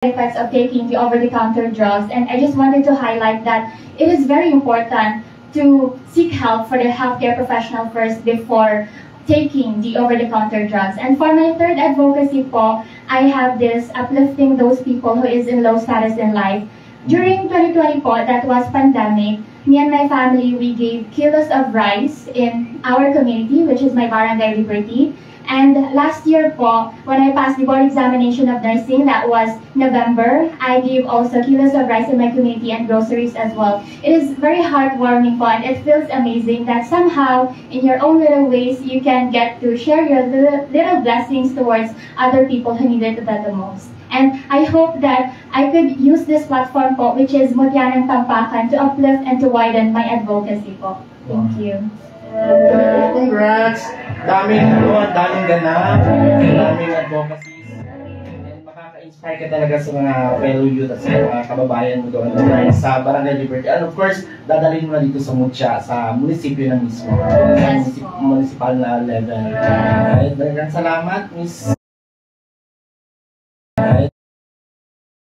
effects of taking the over-the-counter drugs, and I just wanted to highlight that it is very important to seek help for the healthcare professional first before taking the over-the-counter drugs. And for my third advocacy po, I have this uplifting those people who is in low status in life. During 2020 po, that was pandemic, me and my family, we gave kilos of rice in our community, which is my barangay Liberty. And last year po, when I passed the board examination of nursing, that was November, I gave also kilos of rice in my community and groceries as well. It is very heartwarming po, and it feels amazing that somehow, in your own little ways, you can get to share your little blessings towards other people who need it the most. And I hope that I could use this platform po, which is Mutya ng Tampakan, to uplift and to widen my advocacy po. Thank you. Congrats! Daming ganap, daming advocacies, and makaka-inspire ka talaga sa mga fellow youth at sa mga kababayan mo doon sa Barangay Liberty. And of course, dadalhin mo na dito sa Mutya, sa munisipyo na mismo, sa municipal na level. Maraming salamat, Miss.